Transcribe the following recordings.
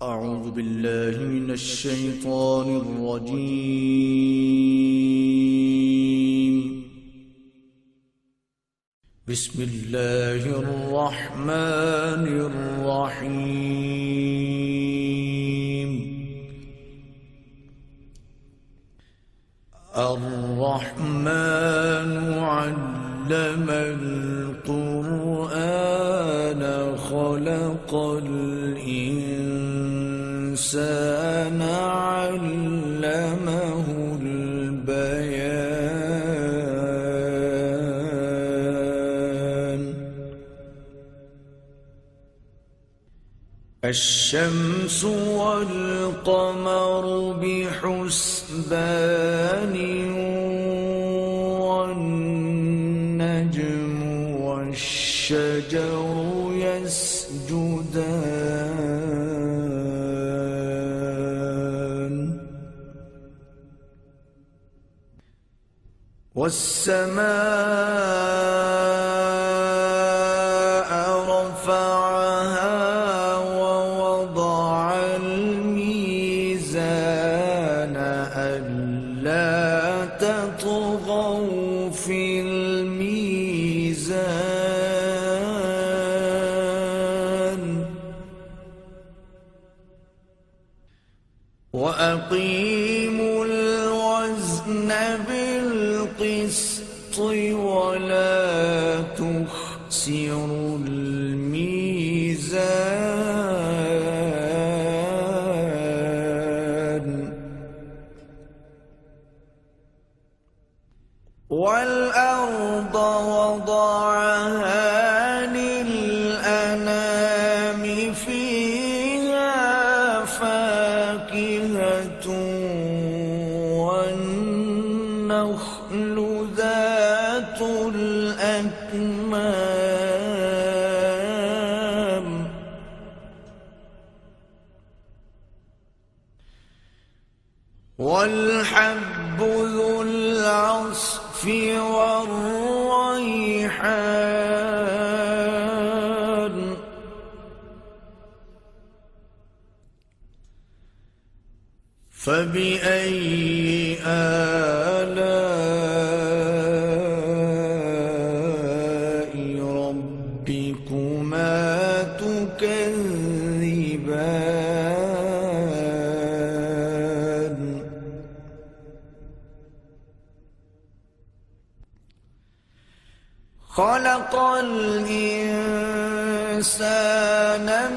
أعوذ بالله من الشيطان الرجيم. بسم الله الرحمن الرحيم. الرحمن علم القرآن خلق الإنسان علمه البيان. الشمس والقمر بحسبان والنجم والشجر يسجدان. والسماء رفعها ووضع الميزان ألا تطغوا في الميزان وأقيموا الوزن بالقسط ولا تخسروا الميزان. والأرض وضعها للأنام فيها فاكهة والنخل ذات الأكمام والحب ذو العصف والريحان. فبأي آلاء ربكما تكذبان. خلق الإنسان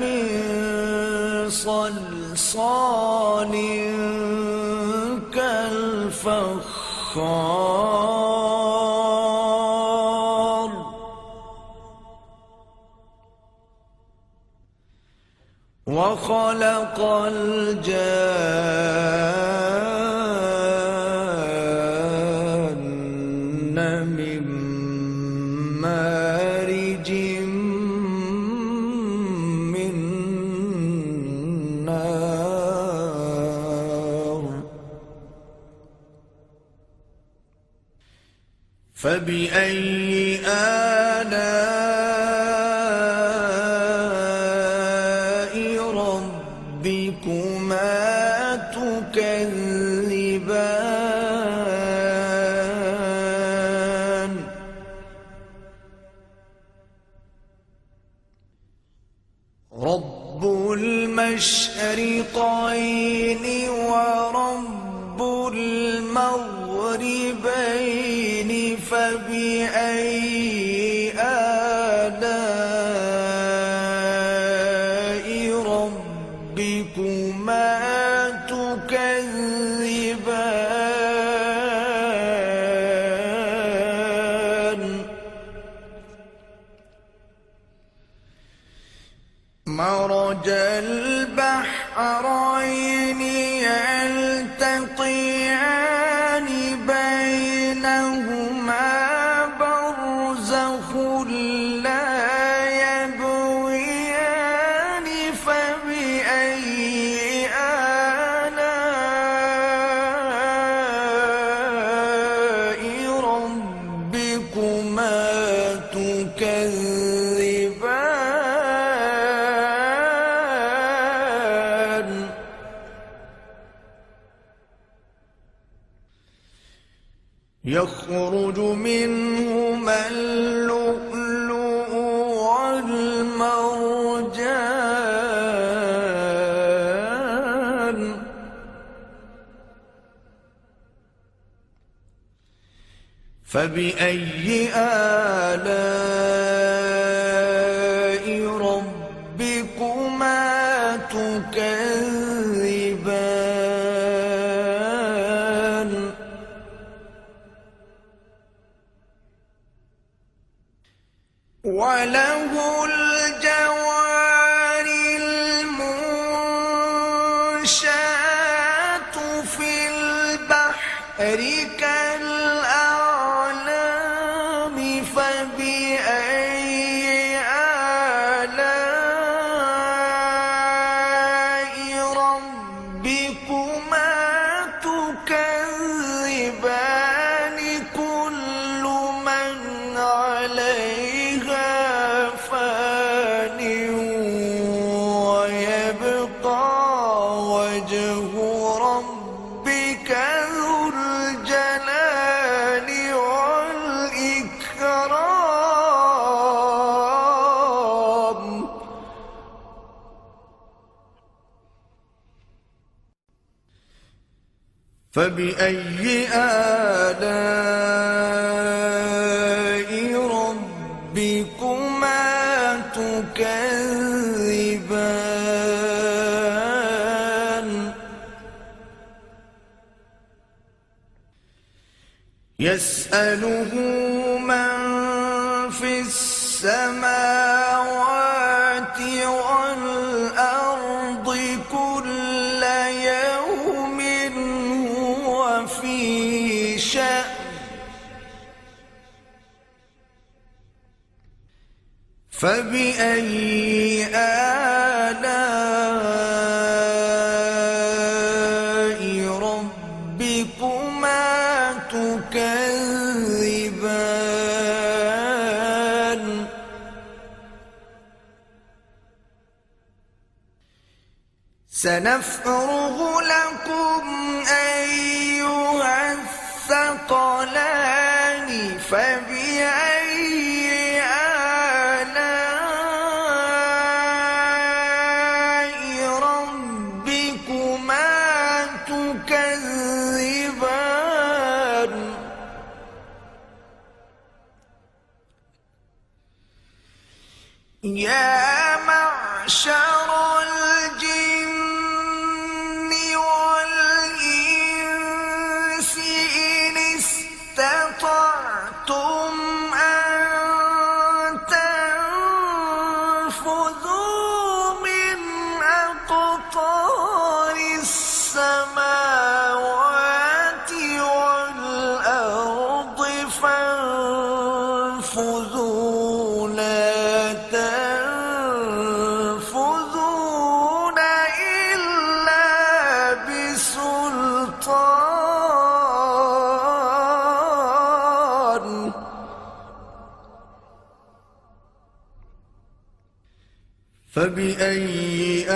من صلصال كالفخار. وخلق الجان من مارج من نار. فبأي آلاء ربكما تكذبان. رب المشرقين ورب المغربين فبأي آلاء ربكما تكذبان. مرج البحرين يلتقيان بينهما برزخ لا يبغيان. فبأي آلاء ربكما تكذبان. فبأي آلاء ربكما تكذبان وله الجوار المنشآت في البحر كالأعلام فبأي آلاء ربكما تكذبان كل من عليها فان ويبقى وجه ربك ذو الجلال والإكرام فبأي آلاء ربكما تكذبان يسأله من في السماوات والأرض كل يوم هو في شأن فبأي آلاء ربكما تكذبان سنفرغ لكم أيها الثقلان فبأي آلاء ربكما تكذبان يا معشر الجن والإنس إن استطعتم أن تنفذوا من أقطار السماوات والأرض فانفذوا لا تنفذون إلا بسلطان فبأي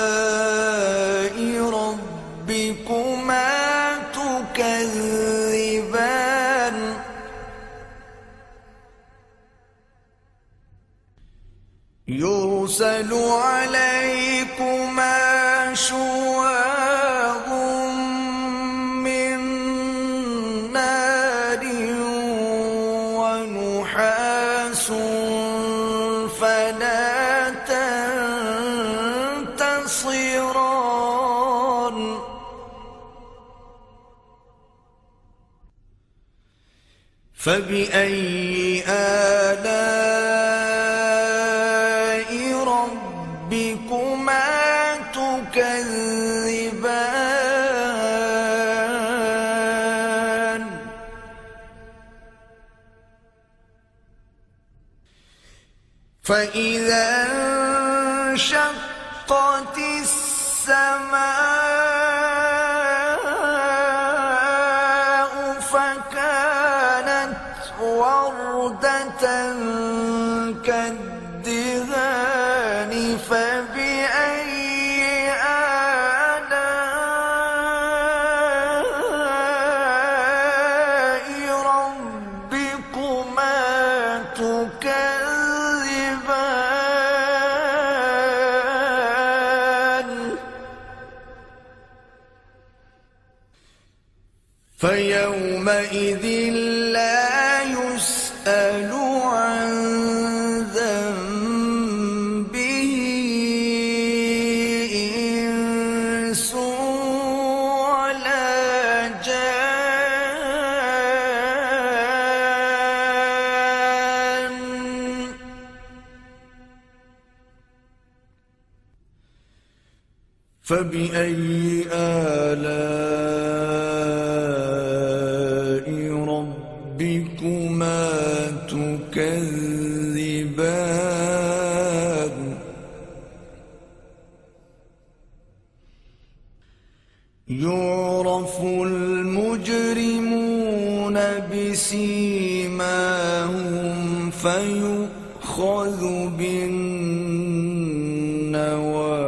آلاء ربكما تكذبان يرسل عليكما شواظ من نار ونحاس فلا تنتصران فبأي آلاء ربكما تكذبان فإذا انشقت السماء فكانت وردة كالدهان فبأي آلاء ربكما تكذبان فبأي آلاء ربكما تكذبان يعرف المجرمون بسيماهم فيؤخذ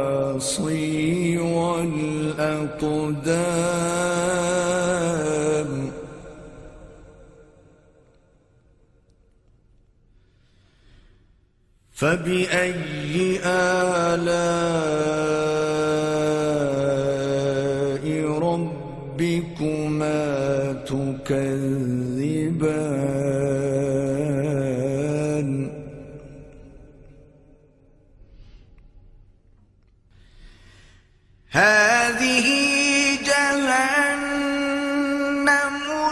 بالنواصي والأقدام فبأي آلاء ربكما تكذبان هذه جهنم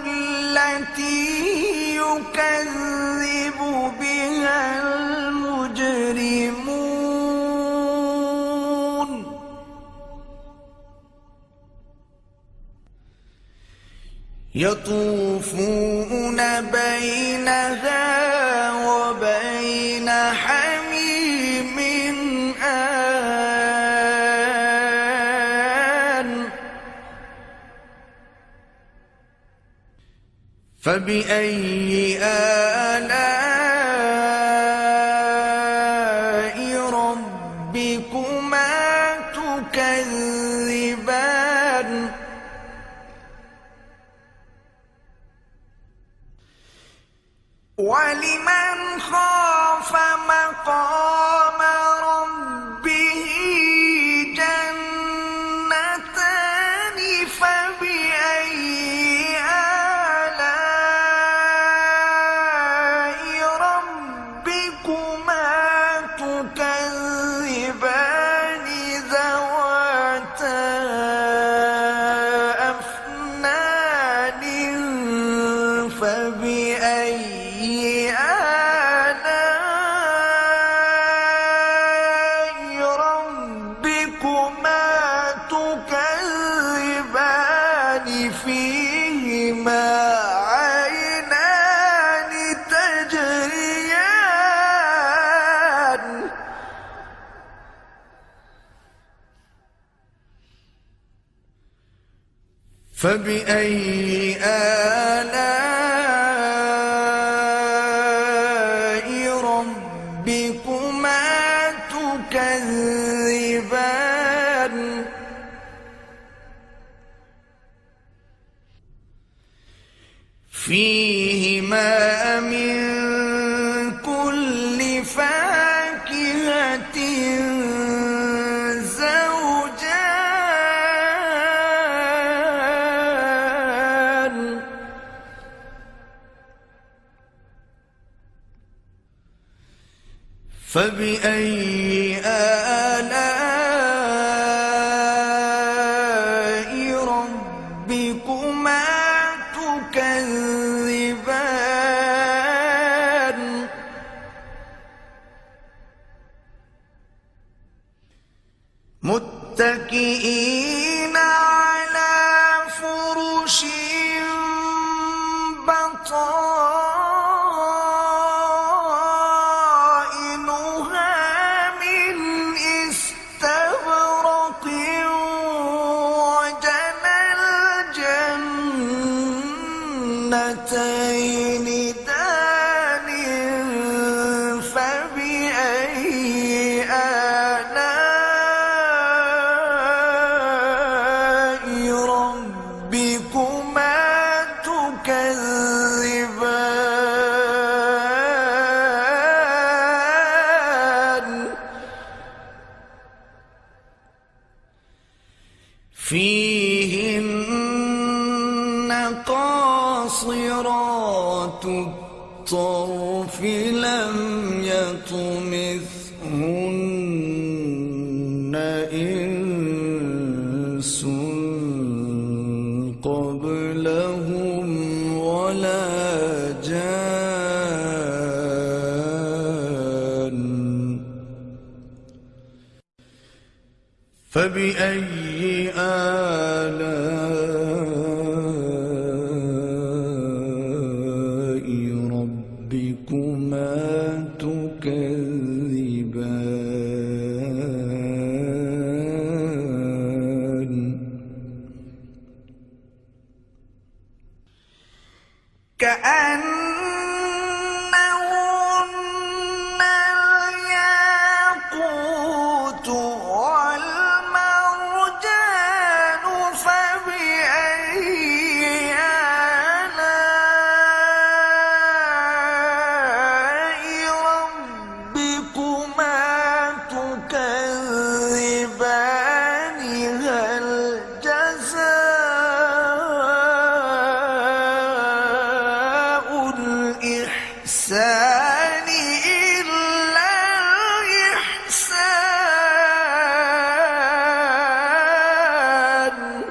التي يكذب بها المجرمون يطوفون بينها وبين حميم آن فبأي آلاء ربكما تكذبان ولمن خاف مقام ربه جنتان فبأي آلاء ربكما تكذبان ذواتا أفنان فبأي آلاء ربكما تكذبان فيهما عينان تجريان فبأي آلاء ربكما تكذبان فيهما من كل فاكهة زوجان فبأي آلاء ربكما تكذبان متكئين على فرش بطائنها من استبرق وجنى الجنتين دان فبأي آلاء ربكما تكذبان فيهن قاصرات الطرف لم يطمثهن إنس قبلهم ولا جان فبأي آلاء ربكما تكذبان كأنهن الياقوت والمرجان فبأي آلاء ربكما تكذبان هل جزاء الإحسان إلا الإحسان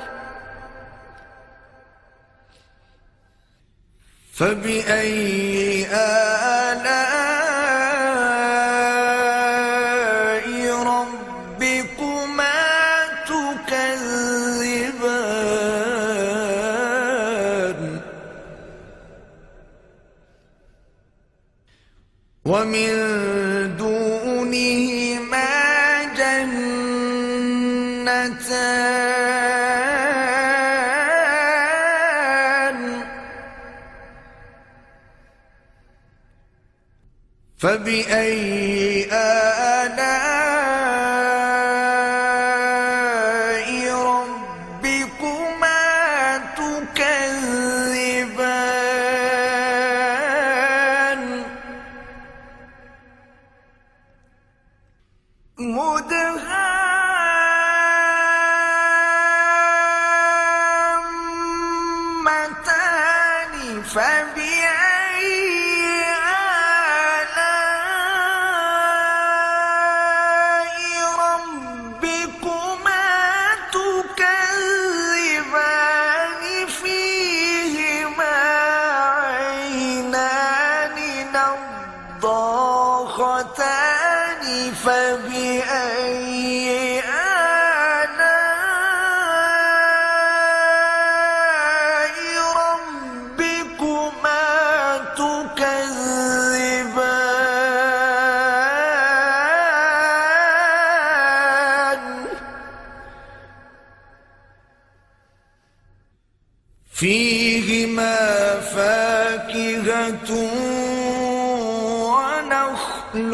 فبأي آلاء ربكما تكذبان ومن دونهما جنتان فبأي آلاء ربكما تكذبان مدهامتان فبأي آلاء ربكما تكذبان فيهما عينان نضاختان فبأي آلاء ربكما تكذبان فيهما فاكهة ونخل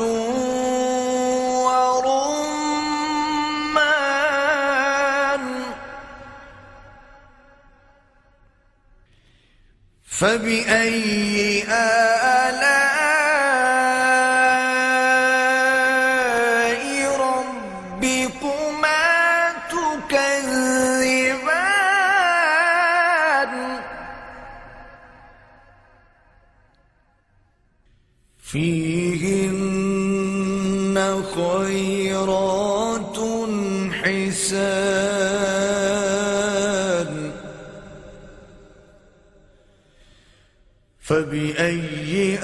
ورمان فبأي آلاء ربكما تكذبان فيهن خيرات حسان فبأي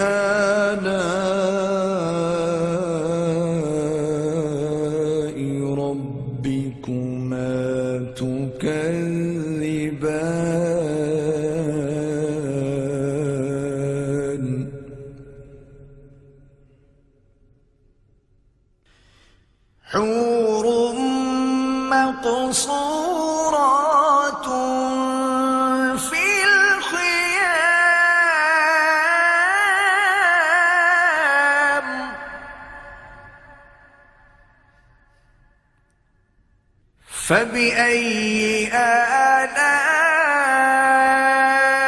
آلاء ربكما تكذبان حور مقصورات في الخيام فبأي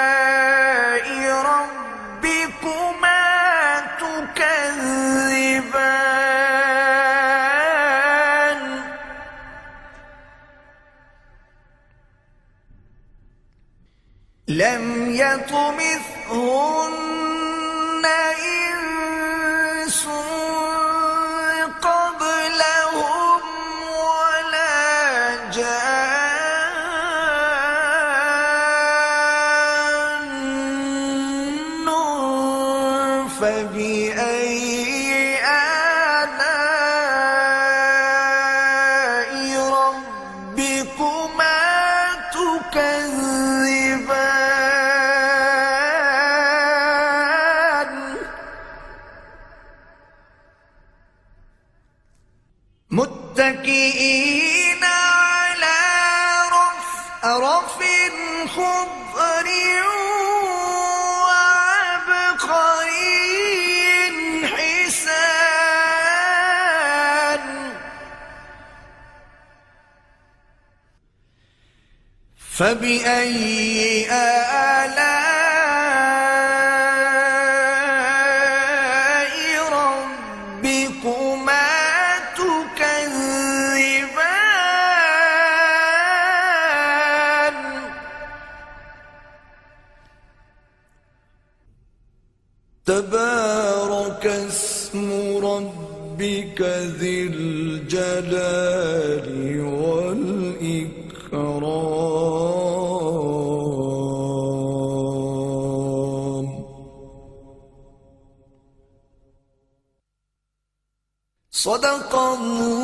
آلاء ربكما تكذبان لم يطمثهن إنس قبلهم ولا جان فبأي آلاء ربكما متكئين على رفرف خضر وعبقري حسان فبأي آلاء ربكما تكذبان تبارك اسم ربك ذي الجلال والإكرام صدق الله